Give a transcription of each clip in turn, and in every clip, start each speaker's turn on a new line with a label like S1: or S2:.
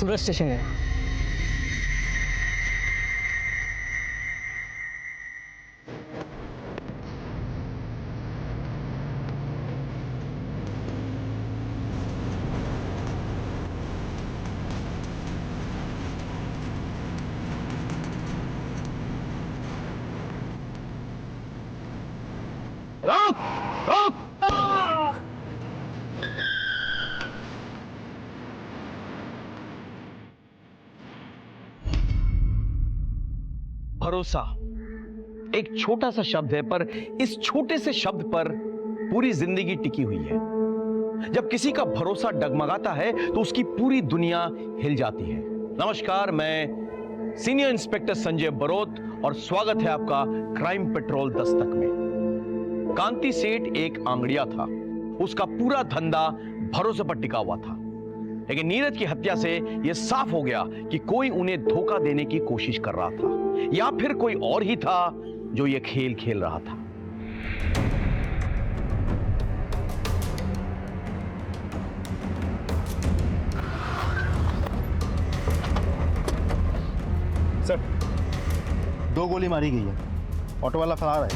S1: सूरत station है।
S2: भरोसा एक छोटा सा शब्द है, पर इस छोटे से शब्द पर पूरी जिंदगी टिकी हुई है। जब किसी का भरोसा डगमगाता है तो उसकी पूरी दुनिया हिल जाती है। नमस्कार, मैं सीनियर इंस्पेक्टर संजय बरोत और स्वागत है आपका क्राइम पेट्रोल दस्तक में। कांति सेठ एक आंगड़िया था, उसका पूरा धंधा भरोसे पर टिका हुआ था। लेकिन नीरज की हत्या से यह साफ हो गया कि कोई उन्हें धोखा देने की कोशिश कर रहा था, या फिर कोई और ही था जो यह खेल खेल रहा था।
S3: सर, 2 गोली मारी गई है। ऑटो वाला फरार है।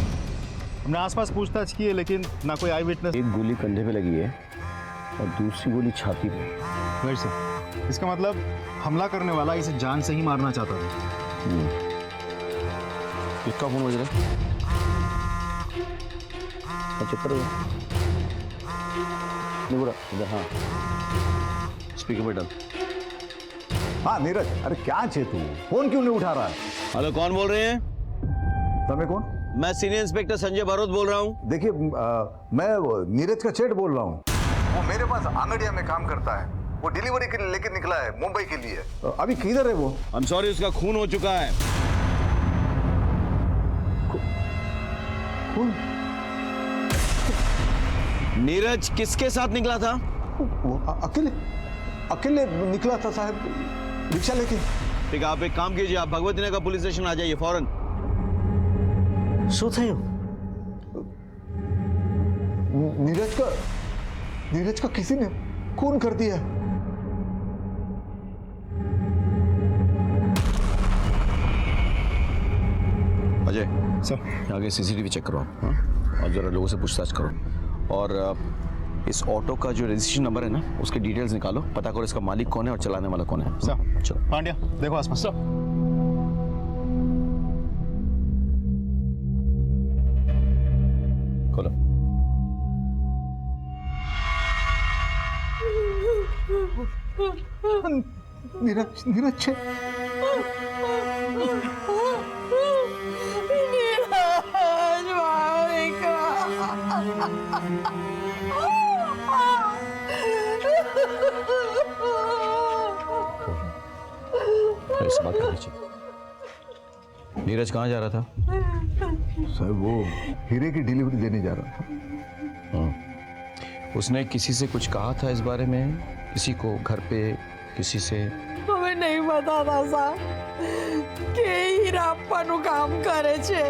S3: हमने आसपास पूछताछ की है, लेकिन ना कोई आई विटनेस।
S4: एक गोली कंधे पे लगी है और दूसरी गोली छाती पे।
S3: वेट सर, इसका मतलब हमला करने वाला इसे जान से ही मारना चाहता था।
S4: किसका फोन बज रहा है? चक्कर हाँ, स्पीकर पे डाल।
S5: हाँ नीरज, अरे क्या छे तू, फोन क्यों नहीं उठा रहा है?
S2: हेलो, कौन बोल रहे हैं?
S5: तमें कौन?
S2: मैं सीनियर इंस्पेक्टर संजय बरोत बोल रहा हूं।
S5: देखिए, मैं नीरज का सेठ बोल रहा हूँ। वो मेरे पास आंगड़िया में काम करता है। वो डिलीवरी के लिए लेके निकला है मुंबई के लिए। अभी किधर है वो?
S2: आई एम सॉरी, उसका खून हो चुका है।
S5: खून?
S2: नीरज किसके साथ निकला था?
S5: वो अकेले अकेले निकला था साहब, रिक्शा लेके।
S2: ठीक है, आप एक काम कीजिए, आप भगवती नगर पुलिस स्टेशन आ जाइए फौरन।
S1: શું થયું?
S5: नीरज का किसी ने खून कर दिया।
S2: अजय
S3: सर,
S2: आगे सीसीटीवी चेक करो आप, हाँ? और जरा लोगों से पूछताछ करो। और इस ऑटो का जो रजिस्ट्रेशन नंबर है ना, उसके डिटेल्स निकालो, पता करो इसका मालिक कौन है और चलाने वाला कौन है।
S3: सर।
S2: चलो।
S3: पांड्या, देखो आसपास। सर,
S2: खोलो।
S5: नीरज छे।
S2: ऐसी बात करनी चाहिए। नीरज कहाँ जा रहा था?
S5: सर, वो हीरे की डिलीवरी देने जा रहा था।
S2: उसने किसी से कुछ कहा था इस बारे में? किसी को घर पे, किसी से?
S6: हमें नहीं पता था साहब कि हीराप्पा नु काम करे छे।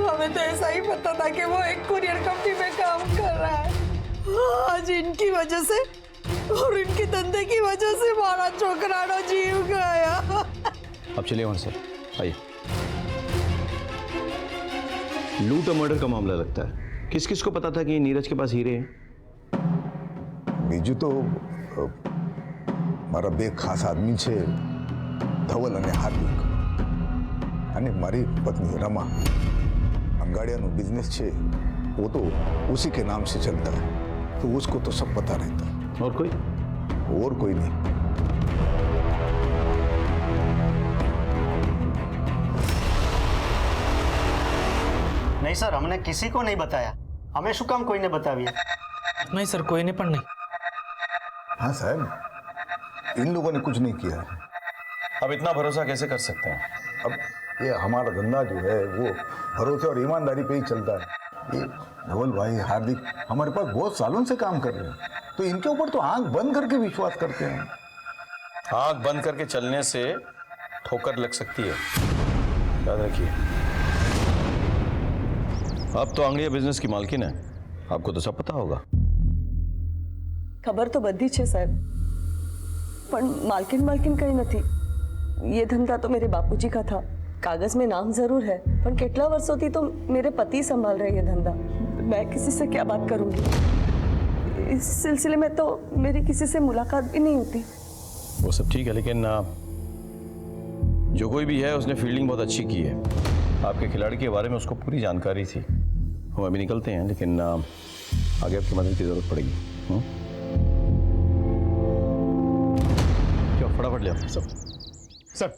S6: हमें तो ऐसा ही पता था कि वो एक कुरियर कंपनी में काम कर रहा है। आज इनकी वजह से और इनके धंधे की वजह से हमारा छोकरानो जीव गया।
S2: अब चलिए वहां से, आइए। लूट और मर्डर का मामला लगता है। किस किस को पता था कि नीरज के पास हीरे हैं?
S5: बीजू तो मारा બે ખાસ આદમી છે, ધવલ અને હાર્દિક, અને મારી પત્ની रमा। अंगाड़ियाનો बिजनेस છે, वो तो उसी के नाम से चलता है, तो उसको तो सब पता रहता है।
S2: और कोई?
S5: और कोई नहीं।
S1: नहीं सर, हमने किसी को नहीं बताया। हमें શું કામ કોઈને बताविए?
S7: नहीं सर, कोई ने पण नहीं।
S5: हाँ साहब, इन लोगों ने कुछ नहीं किया।
S2: अब इतना भरोसा कैसे कर सकते हैं?
S5: अब ये हमारा धंधा जो है वो भरोसे और ईमानदारी पे ही चलता है। ये धवल भाई, हार्दिक हमारे पास बहुत सालों से काम कर रहे हैं, तो इनके ऊपर तो आंख बंद करके विश्वास करते हैं।
S2: आंख बंद करके चलने से ठोकर लग सकती है, याद रखिए। अब तो आंगड़िया बिजनेस की मालकिन है, आपको तो सब पता होगा।
S6: खबर तो बधी छे साहब, પણ માલકીન કઈ નથી. ये धंधा तो मेरे बापूजी का था. कागज में नाम जरूर है, पर कितना वर्षों थी तो मेरे पति संभाल रहे ये धंधा. मैं किसी से क्या बात करूंगी? इस सिलसिले में तो मेरी किसी से मुलाकात भी नहीं होती.
S2: वो सब ठीक है, लेकिन जो कोई भी है उसने फील्डिंग बहुत अच्छी की है. आपके खिलाड़ी के बारे में उसको पूरी जानकारी थी. हम अभी निकलते हैं, लेकिन आगे आपकी मदद की जरूरत पड़ेगी. क्या फटाफट ले आओ सब.
S3: सर,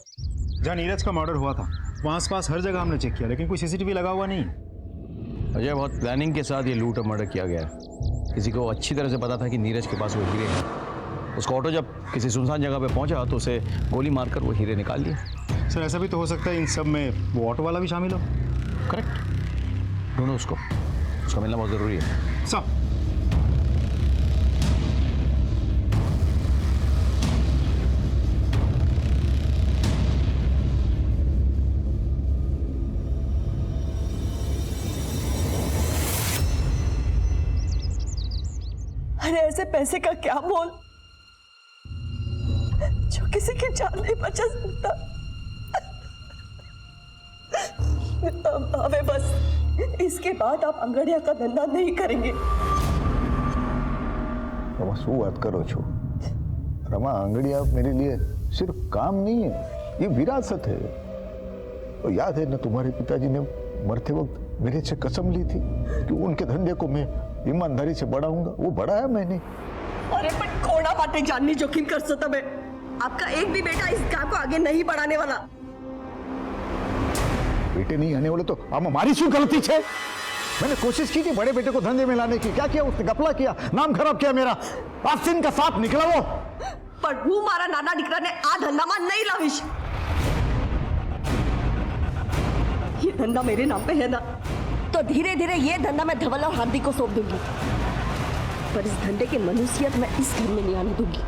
S3: जहाँ नीरज का मर्डर हुआ था वहाँ आसपास हर जगह हमने चेक किया, लेकिन कोई सीसीटीवी लगा हुआ नहीं.
S2: अजय, बहुत प्लानिंग के साथ ये लूट और मर्डर किया गया है. किसी को अच्छी तरह से पता था कि नीरज के पास वो हीरे हैं. उसका ऑटो जब किसी सुनसान जगह पे पहुंचा तो उसे गोली मारकर वो हीरे निकाल लिए.
S3: सर, ऐसा भी तो हो सकता है इन सब में वो ऑटो वाला भी शामिल हो.
S2: करेक्ट. ढूंढो उसको. उसका मिलना बहुत ज़रूरी है.
S3: सर,
S6: अरे ऐसे पैसे का क्या मोल जो किसी की जान नहीं बचा सकता. हमें बस इसके बाद आप अंगड़िया का धंधा नहीं करेंगे.
S5: रमा, शू बात करो छो? रमा, आंगड़िया मेरे लिए सिर्फ काम नहीं है, ये विरासत है. और याद है ना, तुम्हारे पिताजी ने मरते वक्त मेरे से कसम ली थी कि उनके धंधे को मैं ईमानदारी से बढ़ाऊंगा. वो बढ़ाया मैंने.
S6: अरे पर कोड़ा बाटे जाननी जोखिम कर सकता मैं. आपका एक भी बेटा इस काम को आगे नहीं बढ़ाने वाला.
S5: बेटे नहीं आने वाले तो अब हमारी शू गलती है? मैंने कोशिश की थी बड़े बेटे को धंधे में लाने की. क्या किया उसने? गपला किया, नाम खराब किया मेरा. आस्तीन का साथ निकला वो.
S6: पर હું મારા નાના દીકરાને આ ધંધામાં नहीं लाવીશ. ये धंधा मेरे नाम पे है ना, तो धीरे धीरे ये धंधा मैं धवल और हार्दिक को सौंप दूंगी. पर इस धंधे की मनुष्यत मैं इस घर में नहीं आने दूंगी.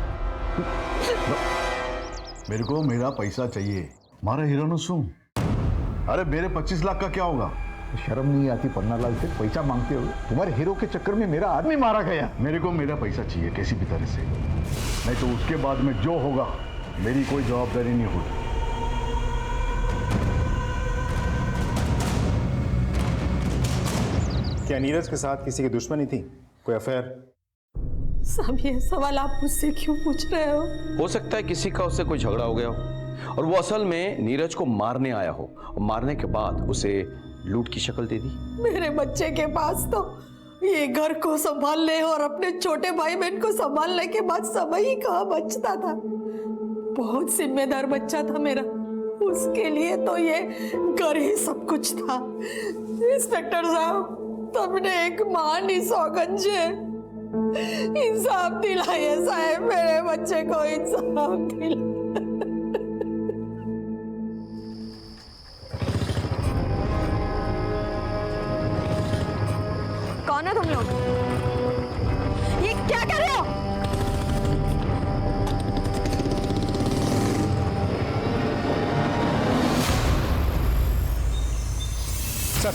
S8: मेरे को मेरा पैसा चाहिए. मारा हीरो नु शू? अरे मेरे 25 लाख का क्या होगा?
S5: शर्म नहीं आती पन्ना लाल से पैसा मांगते हो? तुम्हारे हीरो के चक्कर में मेरा आदमी मारा गया.
S8: मेरे को मेरा पैसा चाहिए किसी भी तरह से, नहीं तो उसके बाद में जो होगा मेरी कोई जवाबदारी नहीं होगी.
S3: क्या नीरज के साथ किसी की दुश्मनी थी? कोई अफेयर?
S6: सब ये सवाल आप मुझसे क्यों पूछ रहे हो?
S2: सकता है किसी का उससे कोई झगड़ा हो गया हो और वो असल में नीरज को मारने आया हो और मारने के बाद उसे लूट की शक्ल दे दी.
S6: मेरे बच्चे के पास तो ये घर को संभालने और अपने छोटे भाई बहन को संभालने के बाद समय ही कहाँ बचता था. बहुत जिम्मेदार बच्चा था मेरा. उसके लिए तो ये घर ही सब कुछ था. इंस्पेक्टर साहब, तुमने एक महान ही सौगंध है. इंसाफ दिलाइए साहब, मेरे बच्चे को इंसाफ दिलाइए. कौन है तुम लोग? ये क्या कर रहे हो?
S3: सर,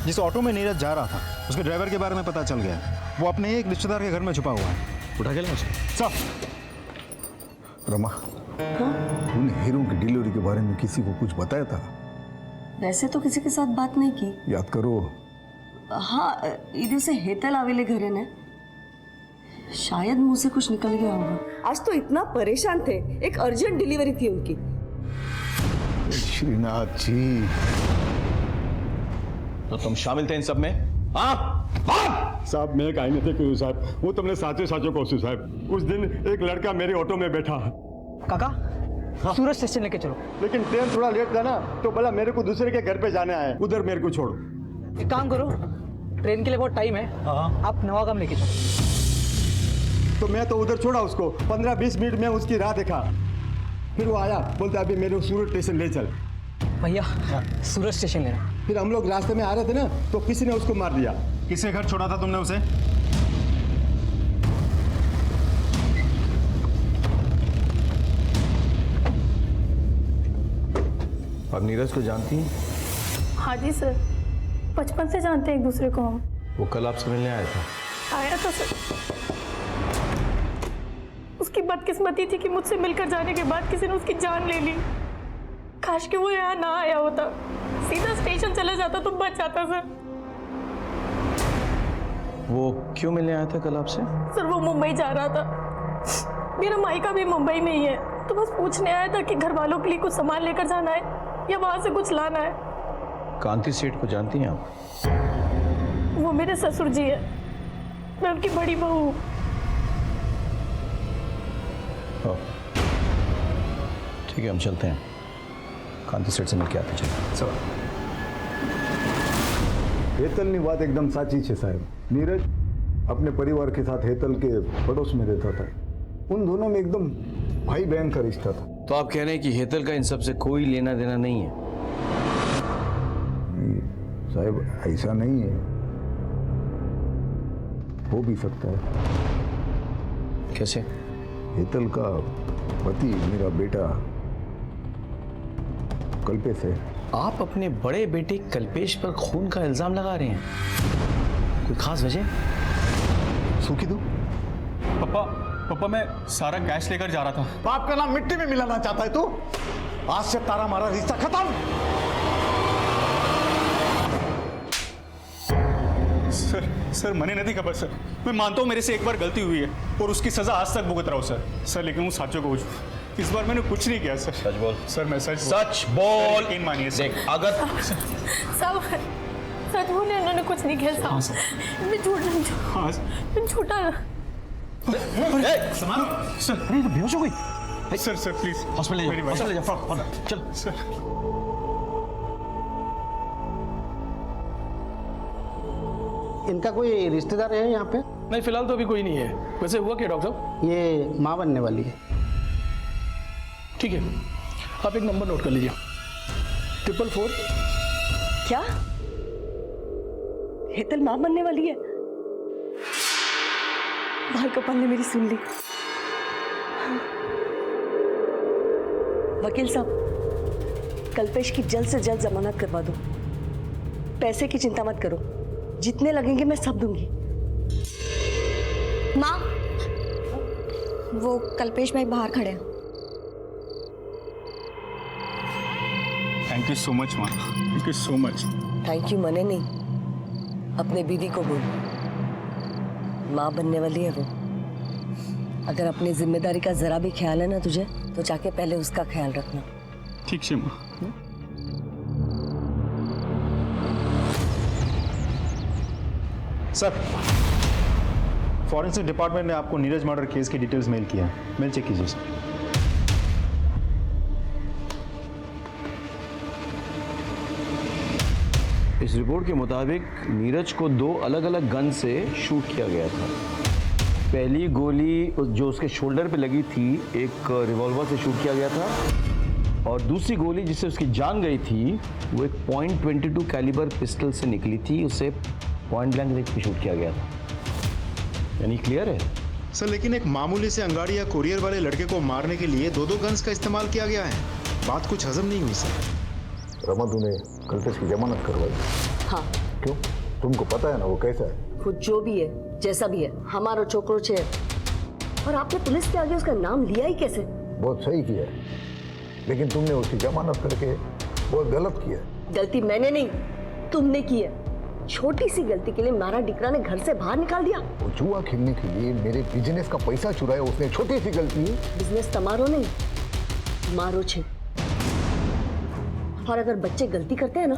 S3: जिस ऑटो में नीरज जा रहा था उसके ड्राइवर के बारे में पता चल गया. वो अपने एक रिश्तेदार के घर में छुपा हुआ है.
S2: उठा के ले उसे.
S3: सर,
S5: रमा, तूने हीरो की डिलीवरी के बारे में किसी को कुछ बताया था?
S6: वैसे तो किसी के साथ बात नहीं की.
S5: याद करो.
S6: हाँ, इधर से हेतल आवेले घरे ने. शायद मुंह से कुछ निकल गया होगा. आज तो इतना परेशान थे, एक अर्जेंट डिलीवरी थी उनकी.
S5: श्रीनाथ जी,
S2: तो तुम शामिल थे इन सब में?
S8: साहब, मैं काई नहीं थे साहब. वो तुमने साचे साचो कहूँ साहब. उस दिन एक लड़का मेरे ऑटो में बैठा.
S7: काका सूरज स्टेशन लेके चलो.
S8: लेकिन ट्रेन थोड़ा लेट था ना, तो बोला मेरे को दूसरे के घर पे जाना है, उधर मेरे को छोड़ो.
S7: एक काम करो, ट्रेन के लिए बहुत टाइम है, आप नवागाम लेके चलो.
S8: तो मैं तो उधर छोड़ा उसको. 15-20 मिनट में उसकी राह देखा. फिर वो आया, बोलता अभी मेरे को सूरत स्टेशन ले चल.
S7: भैया सूरज स्टेशन लेना.
S8: फिर हम लोग रास्ते में आ रहे थे ना, तो किसी ने उसको मार दिया.
S3: किसके घर छोड़ा था तुमने उसे?
S2: आप नीरज को जानती हैं?
S9: हाँ जी सर, बचपन से जानते हैं एक दूसरे को हम.
S2: वो कल आपसे मिलने आया था.
S9: आया था सर. उसकी बदकिस्मती थी कि मुझसे मिलकर जाने के बाद किसी ने उसकी जान ले ली। काश कि वो यहाँ ना आया होता, सीधा स्टेशन चला जाता तो बच जाता सर।
S2: वो क्यों मिलने आया था कल आपसे?
S9: सर वो मुंबई जा रहा था, मेरा मायका भी मुंबई में ही है, तो बस पूछने आया था कि घर वालों के लिए कुछ सामान लेकर जाना है या वहां से कुछ लाना है।
S2: कांति सेठ को जानती हैं आप?
S9: वो मेरे ससुर जी है, मैं उनकी बड़ी बहू हूँ।
S2: ठीक है, हम चलते हैं, कांति सेठ से मिलके आते चलो।
S5: हेतलની વાત एकदम સાચી છે સાહેબ। नीरज अपने परिवार के साथ हेतल के पड़ोस में रहता था। उन दोनों में एकदम भाई बहन का रिश्ता था।
S2: तो आप कह रहे हैं कि हेतल का इन सब से कोई लेना देना नहीं है?
S5: नहीं, साहब ऐसा नहीं है, हो भी सकता है।
S2: कैसे?
S5: हेतल का पति मेरा बेटा कल्पेश है।
S2: आप अपने बड़े बेटे कल्पेश पर खून का इल्जाम लगा रहे हैं, कोई खास वजह?
S3: सूखी दू
S10: पापा मैं सारा कैश लेकर जा रहा था।
S3: बाप का नाम मिट्टी में मिलाना चाहता है तू? आज से तारा हमारा रिश्ता खत्म।
S10: सर मैंने नहीं खबर सर, मैं मानता हूँ मेरे से एक बार गलती हुई है और उसकी सजा आज तक भुगत रहा हूँ सर, लेकिन वो साचो को इस बार मैंने कुछ नहीं किया सर।
S2: सच बोल।
S10: सर मैं
S2: सच बोल।
S10: यकीन मानिए सर।
S2: देख, अगर
S9: साहब सच बोले, उन्होंने कुछ नहीं किया साहब। मैं झूठा
S10: सर
S2: बेहोश हो गई।
S10: सर प्लीज
S2: हॉस्पिटल ले जाओ, चल।
S10: सर
S1: इनका कोई रिश्तेदार है यहाँ पे?
S7: नहीं, फिलहाल तो अभी कोई नहीं है। वैसे हुआ क्या डॉक्टर साहब?
S1: ये माँ बनने वाली है।
S7: ठीक है, आप एक नंबर नोट कर लीजिए, 444।
S6: क्या हेतल मां बनने वाली है? भाई कपाल ने मेरी सुन ली। वकील साहब, कल्पेश की जल्द से जल्द जमानत करवा दो। पैसे की चिंता मत करो, जितने लगेंगे मैं सब दूंगी।
S11: माँ, वो कल्पेश भाई बाहर खड़े हैं।
S10: थैंक यू सो मच माँ, thank you so much.
S6: Thank you मने नहीं, अपने बीवी को बोल, माँ बनने वाली है वो। अगर अपनी जिम्मेदारी का जरा भी ख्याल है ना तुझे, तो जाके पहले उसका ख्याल रखना।
S10: ठीक है माँ।
S3: सर, फॉरेंसिक डिपार्टमेंट ने आपको नीरज मर्डर केस की डिटेल्स मेल किया है, मेल चेक कीजिए सर।
S2: इस रिपोर्ट के मुताबिक नीरज को 2 अलग अलग गन से शूट किया गया था। पहली गोली जो उसके शोल्डर पे लगी थी, एक रिवॉल्वर से शूट किया गया था, और दूसरी गोली जिससे उसकी जान गई थी वो एक .22 कैलिबर पिस्टल से निकली थी, उसे पॉइंट ब्लैंक रेंज पे शूट किया गया था। यानी क्लियर है
S3: सर, लेकिन एक मामूली से अंगाड़ी या कुरियर वाले लड़के को मारने के लिए 2 गन्स का इस्तेमाल किया गया है। बात कुछ हजम नहीं हुई सर।
S5: रमा तूने कल्पेश की जमानत करवाई?
S6: हाँ।
S5: क्यों? तुमको पता है ना वो कैसा है?
S6: खुद जो भी है, जैसा भी है, हमारा छोकरो छे। और आपने पुलिस के आगे उसका नाम लिया ही कैसे?
S5: बहुत सही किया, लेकिन तुमने उसकी जमानत करके बहुत गलत किया।
S6: गलती मैंने नहीं, तुमने की है। छोटी सी गलती के लिए मारा डिकरा ने घर से बाहर निकाल दिया।
S5: वो जुआ खेलने के लिए मेरे बिजनेस का पैसा चुराया उसने, छोटी सी गलती।
S6: बिजनेस तमारो नहीं, मारो छे। और अगर बच्चे गलती करते हैं ना,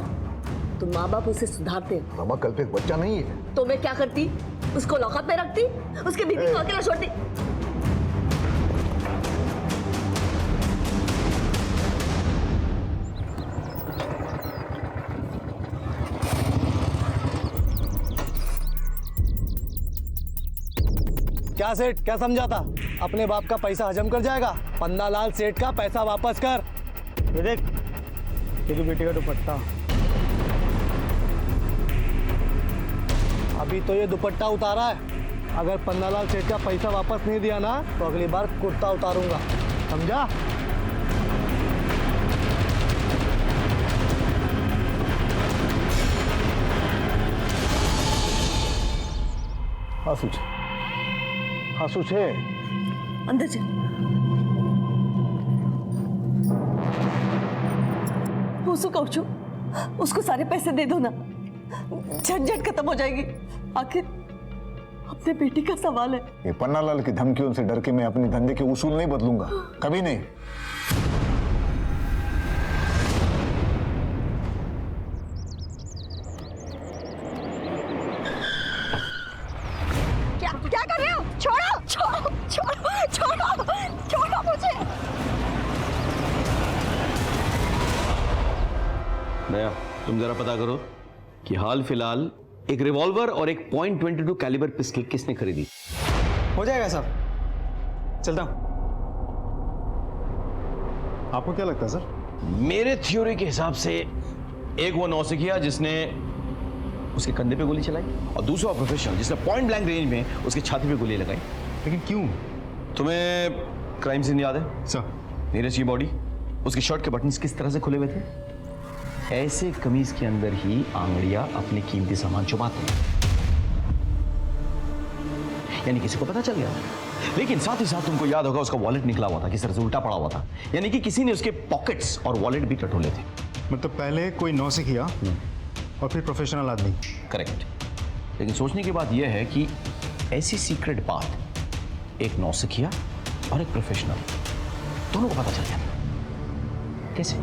S6: तो माँ बाप उसे सुधारते हैं।
S5: रमा कल्पेश बच्चा नहीं है।
S6: तो मैं क्या करती? उसको लॉकअप में रखती, उसके बीवी को अकेला छोड़ती।
S7: क्या सेठ, क्या समझा था? अपने बाप का पैसा हजम कर जाएगा? पन्नालाल सेठ का पैसा वापस कर। ये देख, तेरी बेटी का दुपट्टा। अभी तो ये दुपट्टा उतारा है, अगर पन्नालाल सेठ का पैसा वापस नहीं दिया ना, तो अगली बार कुर्ता उतारूंगा, समझा?
S5: हाँ सूच
S7: हाँ, છે
S6: अंदर जा। उसको कहूँ छू, उसको सारे पैसे दे दो ना, झंझट खत्म हो जाएगी। आखिर अपने बेटी का सवाल है।
S5: ये पन्नालाल की धमकियों से डर के मैं अपने धंधे के उसूल नहीं बदलूंगा, कभी नहीं।
S6: क्या क्या कर रहे हो? छोड़ो छोड़ो छोड़ो छोड़ो छोड़ो मुझे।
S2: दया, तुम जरा पता करो कि हाल फिलहाल एक रिवॉल्वर और एक .22 कैलिबर पिस्टल किसने खरीदी।
S10: हो जाएगा साहब, चलता हूँ।
S3: आपको क्या लगता है सर?
S2: मेरे थ्योरी के हिसाब से एक वो नौसिखिया जिसने उसके कंधे पे गोली चलाई और दूसरा प्रोफेशनल जिसने पॉइंट ब्लैंक रेंज में उसकी छाती पे गोली लगाई।
S3: लेकिन क्यों?
S2: तुम्हें क्राइम सीन याद है
S3: सर,
S2: नीरज की बॉडी, उसकी शर्ट के बटन्स किस तरह से खुले हुए थे? ऐसे कमीज के अंदर ही आंगड़ियां अपने कीमती सामान छुपाते हैं, यानी किसी को पता चल गया। लेकिन साथ ही साथ तुमको याद होगा उसका वॉलेट निकला हुआ था, किस तरह से उल्टा पड़ा हुआ था, यानी कि किसी ने उसके पॉकेट्स और वॉलेट भी टटोले थे।
S3: मतलब पहले कोई नौसिखिया और फिर प्रोफेशनल आदमी।
S2: करेक्ट। लेकिन सोचने की बात यह है कि ऐसी सीक्रेट बात एक नौसिखिया और एक प्रोफेशनल दोनों को पता चल गया, कैसे?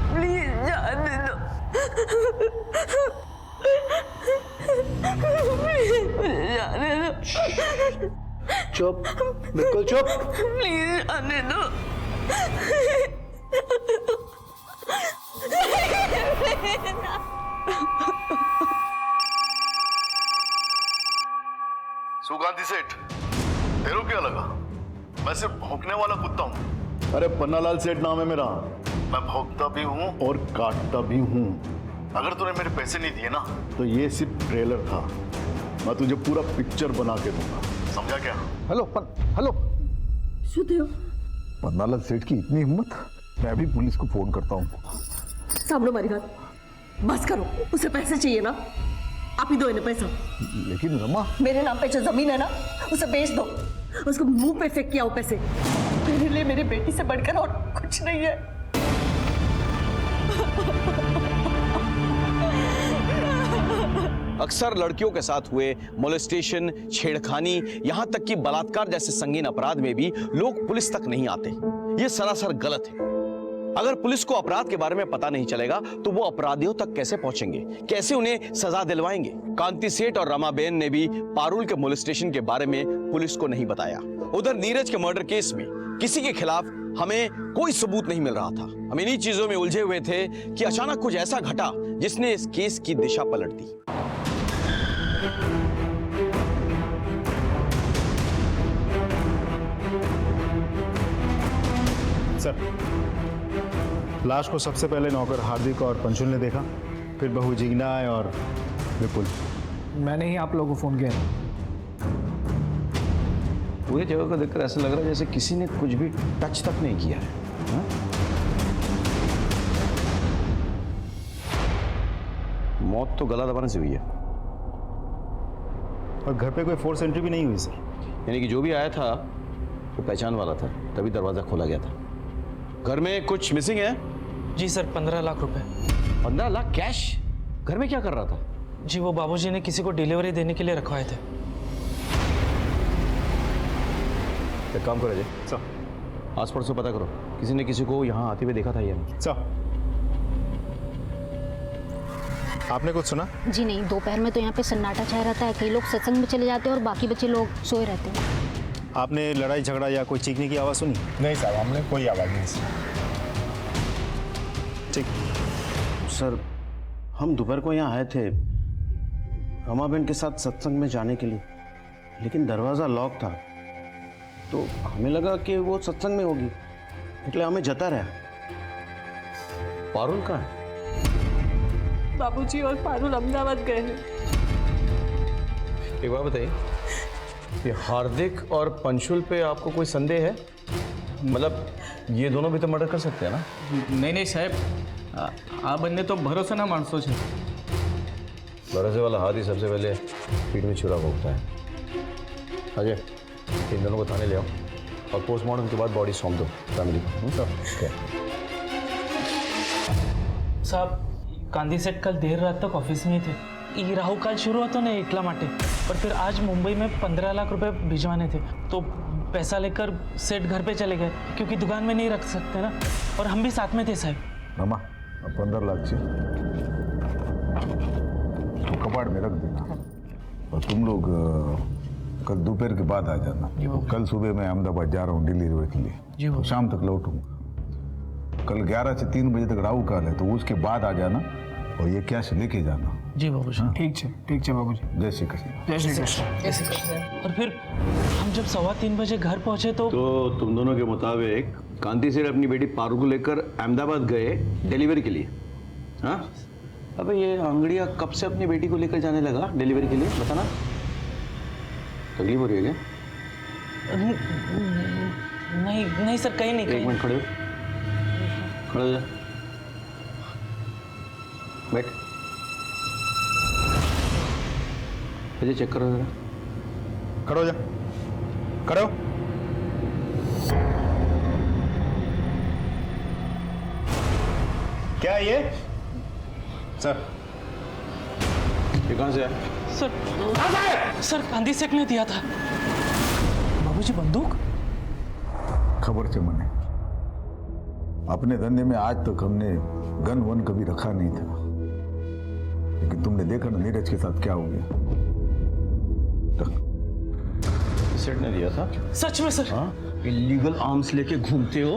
S6: प्लीज जाने दो, प्लीज जाने दो।
S2: चुप, बिल्कुल चुप।
S6: प्लीज जाने दो।
S12: सुगांधी सेठ, तेरे को क्या लगा मैं सिर्फ भौंकने वाला कुत्ता हूँ?
S8: अरे पन्नालाल सेठ नाम है मेरा।
S12: मैं भौंकता भी हूँ
S8: और काटता भी हूँ।
S12: अगर तूने मेरे पैसे नहीं दिए ना
S8: तो ये सिर्फ ट्रेलर था, मैं तुझे पूरा पिक्चर बना के दूंगा,
S12: समझा क्या?
S5: हेलो,
S6: सुदेव,
S5: पन्नालाल सेठ की इतनी हिम्मत? मैं भी पुलिस को फोन करता हूँ।
S6: सामने हमारी बात बस करो, उसे पैसे चाहिए ना, आप ही दो इन्हें पैसा।
S5: लेकिन रमा,
S6: मेरे नाम पे जो जमीन है ना उसे बेच दो, उसको मुंह पे फेंक के आओ पैसे। मेरे लिए मेरी बेटी से बढ़कर और कुछ नहीं है।
S2: अक्सर लड़कियों के साथ हुए मोलेस्टेशन, छेड़खानी, यहां तक कि बलात्कार जैसे संगीन अपराध में भी लोग पुलिस तक नहीं आते। यह सरासर गलत है। अगर पुलिस को अपराध के बारे में पता नहीं चलेगा तो वो अपराधियों तक कैसे पहुंचेंगे, कैसे उन्हें सजा दिलवाएंगे? कांति सेठ और रमाबेन ने भी पारुल के मोलेस्टेशन के बारे में पुलिस को नहीं बताया। उधर नीरज के मर्डर केस में किसी के खिलाफ हमें कोई सबूत नहीं मिल रहा था। हम इन्हीं चीजों में उलझे हुए थे कि अचानक कुछ ऐसा घटा जिसने इस केस की दिशा पलट दी।
S3: सर, लाश को सबसे पहले नौकर हार्दिक और पंचुल ने देखा, फिर बहू जिग्ना और विपुल।
S10: मैंने ही आप लोगों को फोन किया।
S2: पूरी जगह को देखकर ऐसा लग रहा है जैसे किसी ने कुछ भी टच तक नहीं किया है। हा? मौत तो गला दबाने से हुई है।
S3: और घर पे कोई फोर्स एंट्री भी नहीं हुई सर।
S2: यानी कि जो भी आया था वो पहचान वाला था, तभी दरवाजा खोला गया था। घर में कुछ मिसिंग है?
S10: जी सर, 15 लाख रुपए।
S2: 15 लाख कैश? घर में क्या कर रहा था?
S10: जी वो बाबूजी ने किसी को डिलीवरी देने के लिए रखवाए थे।
S2: एक काम करो जी
S3: सर,
S2: आस पड़ोस से पता करो, किसी ने किसी को यहाँ आते हुए देखा था या नहीं?
S3: सर, आपने कुछ सुना?
S11: जी नहीं, दोपहर में तो यहाँ पे सन्नाटा छाया रहता है। कई लोग सत्संग में चले जाते हैं और बाकी बच्चे लोग सोए रहते हैं।
S3: आपने लड़ाई झगड़ा या कोई चीखने की आवाज़ सुनी?
S5: नहीं साहब, हमने कोई आवाज़ नहीं सुनी।
S3: ठीक
S4: सर, हम दोपहर को यहाँ आए थे रमाबेन के साथ सत्संग में जाने के लिए, लेकिन दरवाज़ा लॉक था तो हमें लगा कि वो सत्संग में होगी, इसलिए हमें जता रहा।
S2: पारुल कहाँ है?
S9: बाबूजी और पारुल अहमदाबाद गए हैं।
S2: एक बात बताइए, ये हार्दिक और पंचुल पे आपको कोई संदेह है? मतलब ये दोनों भी तो मर्डर कर सकते हैं ना?
S10: नहीं नहीं साहब, आ बंदे तो भरोसा ना मानसो छे।
S4: भरोसे वाला हाथ ही सबसे पहले पीठ में छुरा भोगता है। अजय, इन दोनों को थाने ले आओ और पोस्टमार्टम के बाद बॉडी सौंप दो फैमिली को।
S13: साहब, गांधी सेठ कल देर रात तक ऑफिस में ही थे। ये राहु काल शुरू हुआ तो नहीं इतला माटे, पर फिर आज मुंबई में 15 लाख रुपए भिजवाने थे, तो पैसा लेकर सेठ घर पे चले गए क्योंकि दुकान में नहीं रख सकते ना, और हम भी साथ में थे साहब।
S5: रमा 15 लाख से तो कबाड़ में रख देना और तुम लोग कल दोपहर के बाद आ जाना। कल सुबह मैं अहमदाबाद जा रहा हूँ डिलीवरी के लिए, तो शाम तक लौटूंगा। कल 11 से 3 बजे तक राहु काल है, तो उसके बाद आ जाना और ये कैश लेके जाना।
S13: जी बाबूजी।
S10: ठीक है बाबूजी।
S5: जय श्री कृष्ण।
S13: जय श्री कृष्ण। और फिर हम जब 2:15 बजे घर पहुंचे तो
S4: तुम दोनों के मुताबिक कांति सेठ अपनी बेटी पारू को लेकर अहमदाबाद गए डिलीवरी के लिए। हाँ, अबे ये अंगड़िया कब से अपनी बेटी को लेकर जाने लगा डिलीवरी के लिए, बताना। तकलीफ हो रही है क्या?
S13: नहीं सर, कहीं नहीं।
S4: एक मिनट खड़े हो जा, बैठ। मुझे चेक करो जरा।
S3: खड़ो जा, खड़ो। क्या है ये? सर,
S4: ये कहाँ से है?
S13: सर गांधी सेठ ने दिया था। बाबूजी, बंदूक?
S5: खबर से मने अपने धंधे में आज तक हमने गन वन कभी रखा नहीं था, लेकिन तुमने देखा ना नीरज के साथ क्या हो गया।
S4: सेठ ने दिया था?
S13: सच में सर?
S4: हाँ, इलीगल आर्म्स लेके घूमते हो?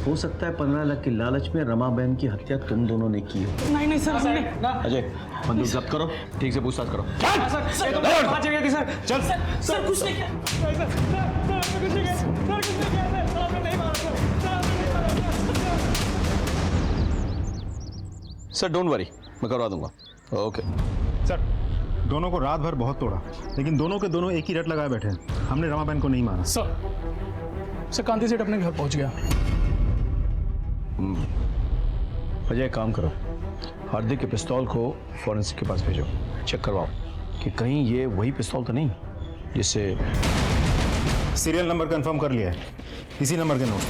S4: हो सकता है 15 लाख की लालच में रमा बहन की हत्या तुम दोनों ने की हो।
S13: नहीं सर, हमने।
S4: अजय, बंदूक जब्त करो, ठीक से पूछताछ करो।
S13: सर कुछ नहीं किया।
S4: सर डोंट वरी, मैं करवा दूंगा। ओके
S3: सर, दोनों को रात भर बहुत तोड़ा, लेकिन दोनों के दोनों एक ही रट लगाए बैठे हैं। हमने रमा बहन को नहीं मारा।
S10: सर कांति सेठ अपने घर पहुंच गया।
S4: अजय, काम करो, हार्दिक के पिस्तौल को फॉरेंसिक के पास भेजो, चेक करवाओ कि कहीं ये वही पिस्तौल तो नहीं जिससे।
S3: सीरियल नंबर कंफर्म कर लिया है, इसी नंबर के नोट।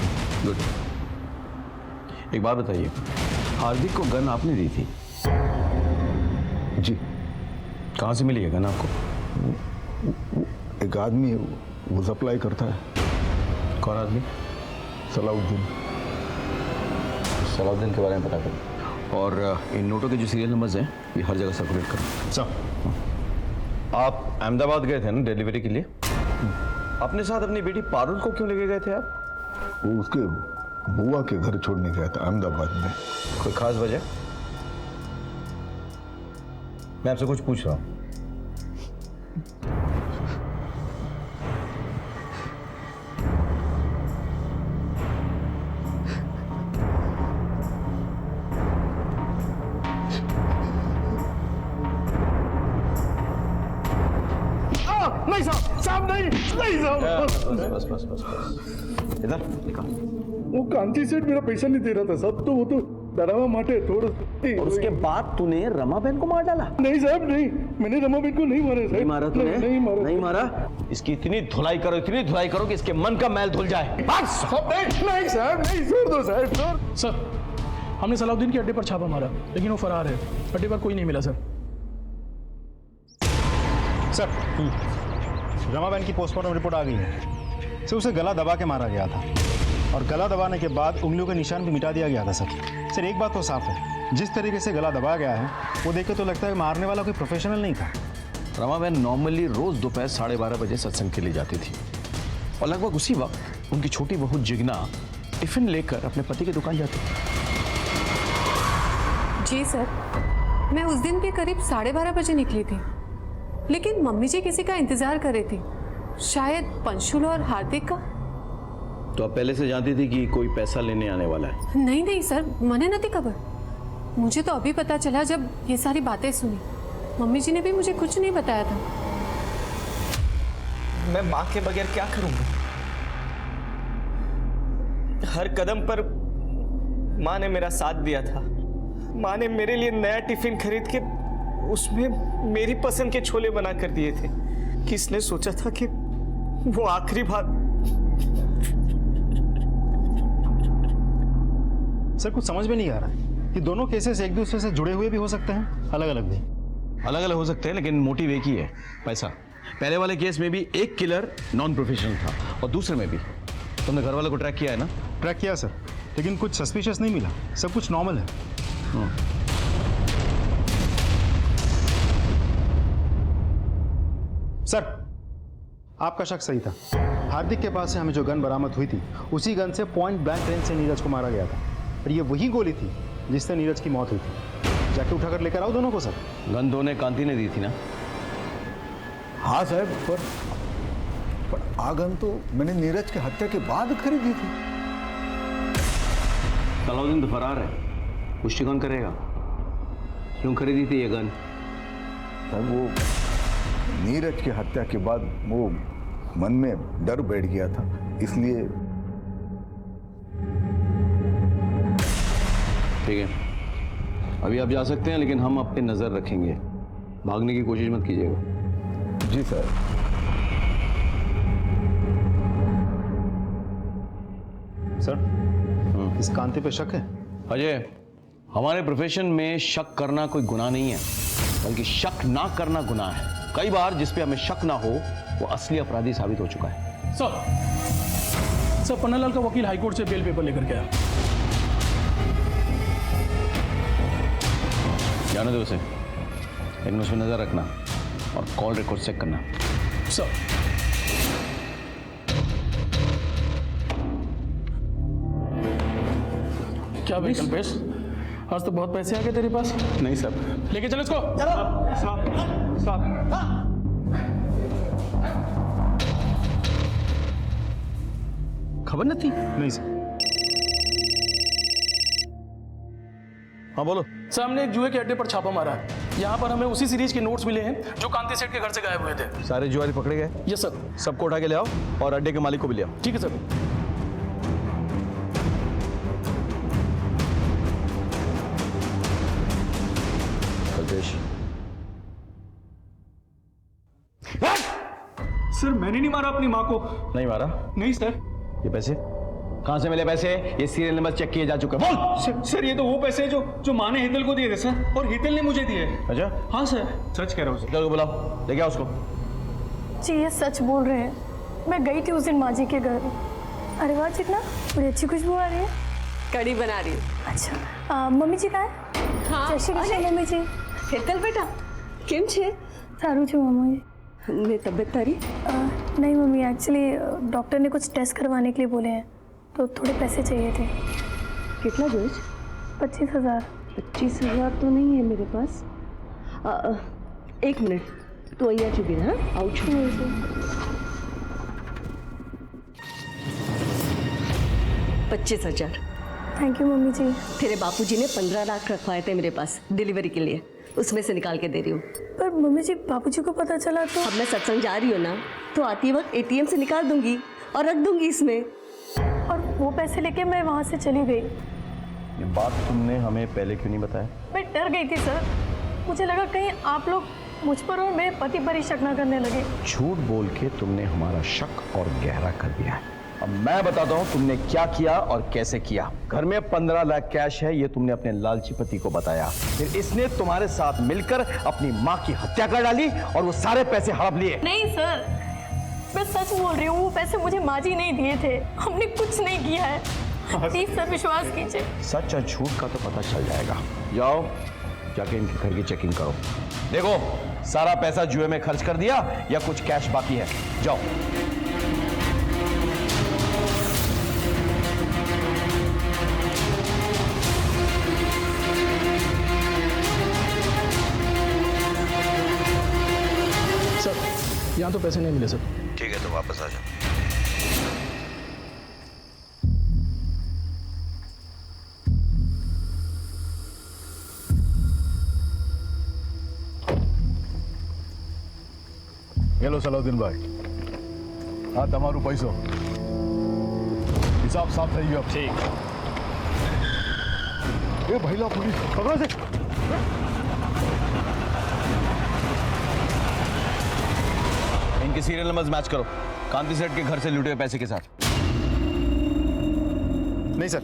S4: गुड। एक बात बताइए, हार्दिक को गन आपने दी थी?
S5: जी।
S4: कहाँ से मिली है गन आपको?
S5: एक आदमी है, वो सप्लाई करता है।
S4: कौन आदमी?
S5: सलाउद्दीन।
S4: सलाउद्दीन के बारे में पता करो, और इन नोटों के जो सीरियल नंबर्स हैं ये हर जगह सर्कुलेट करो।
S3: सर,
S4: आप अहमदाबाद गए थे ना डिलीवरी के लिए? अपने साथ अपनी बेटी पारुल को क्यों लेके गए थे आप?
S5: वो उसके बुआ के घर छोड़ने गया था अहमदाबाद में।
S4: कोई खास वजह? मैं आपसे कुछ पूछ रहा हूं।
S8: नहीं साहब, नहीं साहब।
S4: बस इधर निकाल।
S8: वो कांति सेठ मेरा पैसा नहीं दे रहा था साहब, तो वो तो डरावा माटे थोड़ा।
S4: और उसके बाद तूने रमा बहन को मार डाला?
S8: नहीं साहब, नहीं, मैंने रमा बहन को नहीं मारा साहब।
S4: नहीं मारा तूने? नहीं मारा। इसकी इतनी धुलाई करो कि इसके मन का मैल धुल जाए। बस।
S8: नहीं साहब, नहीं, छोड़ दो साहब।
S10: सर, हमने सलाउद्दीन के अड्डे पर छापा मारा, लेकिन वो फरार है। अड्डे पर कोई नहीं मिला सर।
S3: सर, रमा बहन की पोस्टमार्टम रिपोर्ट आ गई है। सर, उसे गला दबा के मारा गया था, और गला दबाने के बाद उंगलियों के निशान भी मिटा दिया गया था। सर एक बात तो साफ है, जिस तरीके से गला दबा गया है वो देखे तो लगता है मारने वाला कोई प्रोफेशनल नहीं था।
S4: रमा बहन नॉर्मली रोज दोपहर 12:30 बजे सत्संग के लिए जाती थी, और लगभग उसी वक्त उनकी छोटी बहू जिग्ना टिफिन लेकर अपने पति की दुकान जाती थी।
S14: जी सर, मैं उस दिन भी करीब 12:30 बजे निकली थी, लेकिन मम्मी जी किसी का इंतजार कर रही थी, शायद पंशुल और हार्दिक का।
S4: तो आप पहले से जानती थी कि कोई पैसा लेने आने वाला है?
S14: नहीं सर, मने नहीं खबर। मुझे तो अभी पता चला जब ये सारी बातें सुनी। मम्मी जी ने भी मुझे कुछ नहीं बताया था।
S13: मैं माँ के बगैर क्या करूंगा? हर कदम पर माँ ने मेरा साथ दिया था। माँ ने मेरे लिए नया टिफिन खरीद के
S15: उसमें मेरी पसंद के छोले बना कर दिए थे। किसने सोचा था कि वो आखिरी बार।
S3: सर कुछ समझ में नहीं आ रहा है कि दोनों केसेस एक दूसरे से जुड़े हुए भी हो सकते हैं, अलग अलग भी।
S2: अलग अलग हो सकते हैं लेकिन मोटिव एक ही है, पैसा। पहले वाले केस में भी एक किलर नॉन प्रोफेशनल था और दूसरे में भी। तुमने घर वालों को ट्रैक किया है ना?
S3: ट्रैक किया सर, लेकिन कुछ सस्पिशियस नहीं मिला, सब कुछ नॉर्मल है। सर आपका शक सही था। हार्दिक के पास से हमें जो गन बरामद हुई थी उसी गन से पॉइंट ब्लैंक रेंज से नीरज को मारा गया था, और ये वही गोली थी जिससे नीरज की मौत हुई थी। जाके उठाकर लेकर आओ दोनों को सर।
S2: गन दोनों कांति ने दी थी ना?
S5: हाँ साहब, पर आगन तो मैंने नीरज की हत्या के बाद खरीदी थी।
S2: सलाउद्दीन तो फरार है, पुष्टि कौन करेगा? क्यों खरीदी थी ये गन?
S5: साहब वो नीरज की हत्या के बाद वो मन में डर बैठ गया था, इसलिए।
S2: ठीक है, अभी आप जा सकते हैं, लेकिन हम आप पे नजर रखेंगे। भागने की कोशिश मत कीजिएगा।
S5: जी सर।
S3: सर इस कांति पे शक है?
S2: अजय, हमारे प्रोफेशन में शक करना कोई गुनाह नहीं है, बल्कि शक ना करना गुनाह है। कई बार जिस पे हमें शक ना हो वो असली अपराधी साबित हो चुका है।
S15: सर पन्नालाल का वकील हाईकोर्ट से बेल पेपर लेकर के आया।
S2: जाने दो उसे, लेकिन उसमें नजर रखना और कॉल रिकॉर्ड चेक करना।
S15: सर क्या भाई कल्पेश, आज तो बहुत पैसे आ गए तेरे पास।
S10: नहीं साहब।
S15: लेके चलो इसको।
S2: खबर न थी?
S3: नहीं सर।
S2: हाँ बोलो।
S15: सर हमने एक जुए के अड्डे पर छापा मारा है। यहाँ पर हमें उसी सीरीज के नोट्स मिले हैं जो कांति सेठ के घर से गायब हुए थे।
S2: सारे जुआरी पकड़े गए?
S15: Yes sir.
S2: सबको उठा के ले आओ और अड्डे के मालिक को भी ले आओ।
S15: ठीक है सर।
S2: कल्पेश।
S10: सर मैंने नहीं मारा अपनी माँ को।
S2: नहीं मारा?
S10: नहीं सर।
S2: ये पैसे कहाँ से मिले? पैसे ये सीरियल नंबर चेक किए जा चुके हैं। बोल।
S10: सर ये तो वो पैसे जो माँ ने हितल को दिए थे सर, और हितल ने मुझे दिए।
S2: अच्छा?
S10: हाँ सर, सच कह रहा हूँ सर।
S2: चलो बुलाओ, लेके आओ उसको।
S9: जी ये सच बोल रहे हैं। मैं गई थी उस दिन माँ जी के घर। अरे वाह चिकना, बड़ी अच्छी खुशबू आ रही है।
S6: कड़ी बना रही हूँ।
S9: अच्छा मम्मी जी कहाँ है?
S6: हाँ
S9: जय श्री कृष्ण मम्मी जी।
S6: હેતલ બેટા કેમ છે?
S9: सारू छू मम्मी।
S6: ને તબિયત તારી?
S9: नहीं मम्मी, एक्चुअली डॉक्टर ने कुछ टेस्ट करवाने के लिए बोले हैं, तो थोड़े पैसे चाहिए थे।
S6: કેટલા જોઈએ છે?
S9: 25,000।
S6: 25,000 तो नहीं है मेरे पास। एक मिनट, तू અહીંયા જ ઊભી રહે। हाँ આવું છું। 25,000।
S9: थैंक यू मम्मी जी।
S6: तेरे बापूजी ने 15 लाख रखवाए थे मेरे पास डिलीवरी के लिए, उसमें से निकाल के दे रही हूँ।
S9: पर मम्मी जी बापूजी को पता चला तो?
S6: अब मैं सत्संग जा रही हूँ ना, तो आती वक्त एटीएम से निकाल दूंगी और रख दूंगी इसमें।
S9: और वो पैसे लेके मैं वहाँ से चली गई।
S2: ये बात तुमने हमें पहले क्यों नहीं बताया?
S9: मैं डर गई थी सर, मुझे लगा कहीं आप लोग मुझ पर और मेरे पति पर ही शक न करने लगे।
S2: झूठ बोल के तुमने हमारा शक और गहरा कर दिया है। अब मैं बताता हूँ तुमने क्या किया और कैसे किया। घर में 15 लाख कैश है, ये तुमने अपने लालची पति को बताया। फिर इसने तुम्हारे साथ मिलकर अपनी माँ की हत्या कर डाली और वो सारे पैसे हड़प लिए।
S9: नहीं सर, मैं सच बोल रही हूँ, वो पैसे मुझे माँ जी नहीं दिए थे। हमने कुछ नहीं किया है, प्लीज सर विश्वास कीजिए।
S2: सच और झूठ का तो पता चल जाएगा। जाओ जाके इनके घर की चेकिंग करो। देखो सारा पैसा जुए में खर्च कर दिया या कुछ कैश बाकी है। जाओ।
S15: सर यहाँ तो पैसे नहीं मिले सर।
S2: ठीक है तो वापस आ जाओ।
S8: हेलो सलाउद्दीनભાઈ, આ તમારું પૈસો, હિસાબ સાફ થઈ ગયો। ઠીક। એ ભઈલા પોલીસ પકડો છે।
S2: इनके सीरियल नंबर्स मैच करो कांति सेठ के घर से लूटे हुए पैसे के साथ।
S3: नहीं सर,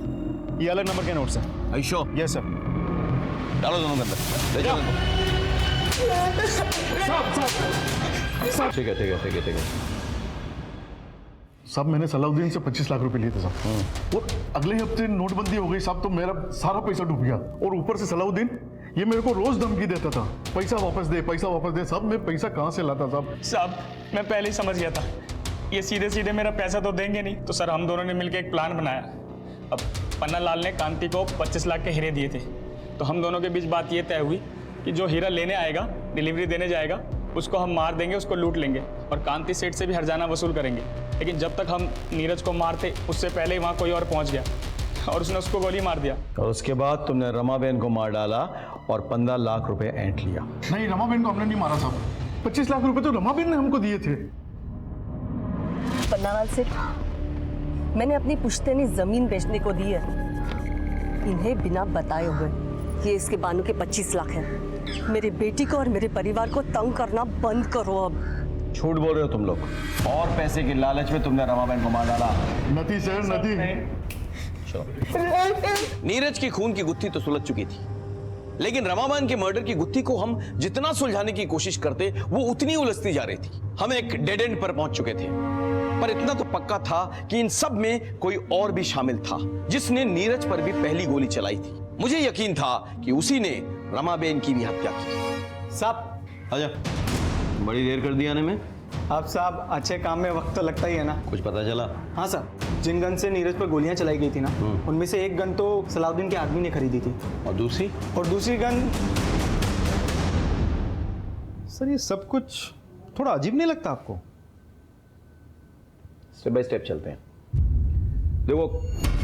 S3: ये अलग नंबर के नोट्स हैं।
S2: ऐशो
S3: यस सर।
S2: डालो दोनों के अंदर, ले जाओ ठीक है।
S12: साहब मैंने सलाउद्दीन से 25 लाख रुपए लिए थे साहब, और अगले हफ्ते नोटबंदी हो गई साहब, तो मेरा सारा पैसा डूब गया। और ऊपर से सलाउद्दीन ये मेरे को रोज धमकी देता था, पैसा वापस दे साहब। मैं पैसा कहाँ से लाता
S10: साहब मैं पहले ही समझ गया था ये सीधे सीधे मेरा पैसा तो देंगे नहीं, तो सर हम दोनों ने मिलकर एक प्लान बनाया। अब पन्ना लाल ने कांति को 25 लाख के हीरे दिए थे, तो हम दोनों के बीच बात ये तय हुई कि जो हीरा लेने आएगा, डिलीवरी देने जाएगा, उसको हम मार देंगे, उसको लूट लेंगे और कांति सेठ से भी हर्जाना वसूल करेंगे। लेकिन जब तक हम नीरज को मारते उससे पहले ही वहाँ कोई और पहुँच गया और उसने उसको गोली मार दिया।
S2: और उसके बाद तुमने रमाबेन को मार डाला और 15 लाख रुपए ऐंठ लिया।
S12: नहीं, रमाबेन को हमने नहीं मारा साहब, 25 लाख रुपए तो रमाबेन ने हमको दिए थे।
S6: पन्नालाल सेठ, मैंने अपनी पुश्तैनी जमीन बेचने को दी है, इन्हें बिना बताए हुए। ये इसके बानू के 25 लाख हैं। मेरी बेटी को और मेरे परिवार को तंग करना बंद करो अब।
S2: झूठ बोल रहे हो तुम लोग, और पैसे की लालच में तुमने रमाबेन को मार डाला।
S12: नती सर, नती।
S2: नीरज की खून की गुत्थी तो सुलझ चुकी थी, लेकिन रमाबेन के मर्डर की गुत्थी को हम जितना सुलझाने की कोशिश करते वो उतनी उलझती जा रही थी। हम एक डेड एंड पर पहुंच चुके थे, पर इतना तो पक्का था कि इन सब में कोई और भी शामिल था जिसने नीरज पर भी पहली गोली चलाई थी। मुझे यकीन था कि उसी ने रमाबेन की भी हत्या की।
S15: साहब
S2: आजा, बड़ी देर कर दी आने में।
S15: आप साहब अच्छे काम में वक्त तो लगता ही है ना।
S2: कुछ पता चला?
S15: हाँ सर, जिन गन से नीरज पर गोलियां चलाई गई थी ना, उनमें से एक गन तो सलाउद्दीन के आदमी ने खरीदी थी।
S2: और दूसरी
S15: गन।
S3: सर ये सब कुछ थोड़ा अजीब नहीं लगता आपको?
S2: स्टेप बाय स्टेप चलते हैं। देखो,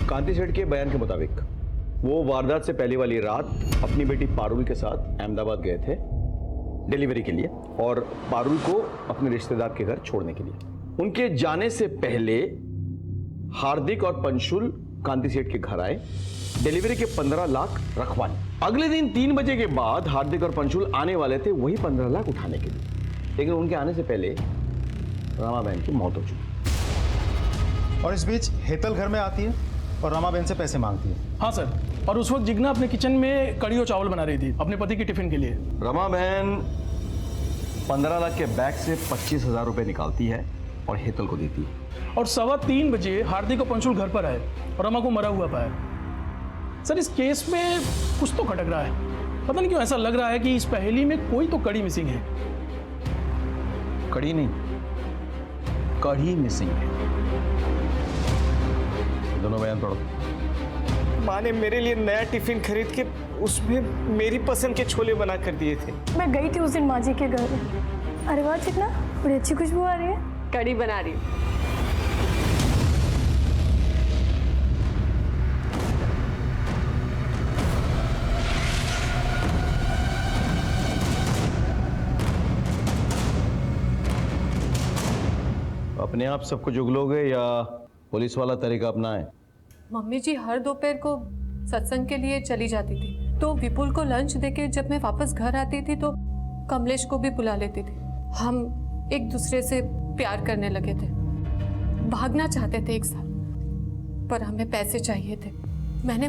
S2: कांति सेठ के बयान के मुताबिक वो वारदात से पहले वाली रात अपनी बेटी पारुल के साथ अहमदाबाद गए थे डिलीवरी के लिए, और पारुल को अपने रिश्तेदार के घर छोड़ने के लिए। उनके जाने से पहले हार्दिक और पंशुल कांति सेठ के घर आए, डिलीवरी के 15 लाख रखवाने। अगले दिन 3 बजे के बाद हार्दिक और पंशुल आने वाले थे वही 15 लाख उठाने के लिए, लेकिन उनके आने से पहले रमाबेन की मौत हो चुकी।
S3: और इस बीच हेतल घर में आती है और रमाबेन से पैसे मांगती है।
S16: हाँ सर, और उस वक्त जिग्ना अपने किचन में कड़ी और चावल बना रही थी अपने पति की टिफिन के लिए।
S2: रमाबेन 15 लाख के बैग से 25,000 रुपए निकालती है और हेतल को देती है।
S16: और 2:15 बजे हार्दिक और पंशुल घर पर आए और रमा को मरा हुआ पाया। सर इस केस में कुछ तो खटक रहा है, पता नहीं क्यों ऐसा लग रहा है कि इस पहेली में कोई तो कड़ी मिसिंग है।
S2: कड़ी नहीं, कड़ी मिसिंग है। दोनों बयान पढ़ो।
S15: माँ ने मेरे लिए नया टिफिन खरीद के उसमें मेरी पसंद के छोले बना कर दिए थे।
S9: मैं गई थी उस दिन माँ जी के घर। अरे वाह चिकना, बड़ी अच्छी खुशबू आ रही है।
S6: कड़ी बना रही हूँ।
S2: अपने आप सब कुछ उगलोगे या पुलिस वाला तरीका अपनाएं?
S14: मम्मी जी हर दोपहर को सत्संग के लिए चली जाती थी, तो विपुल को लंच देके जब मैं वापस घर आती थी तो कमलेश को भी बुला लेती थी। हम एक दूसरे से प्यार करने लगे थे, भागना चाहते थे एक साथ, पर हमें पैसे चाहिए थे। मैंने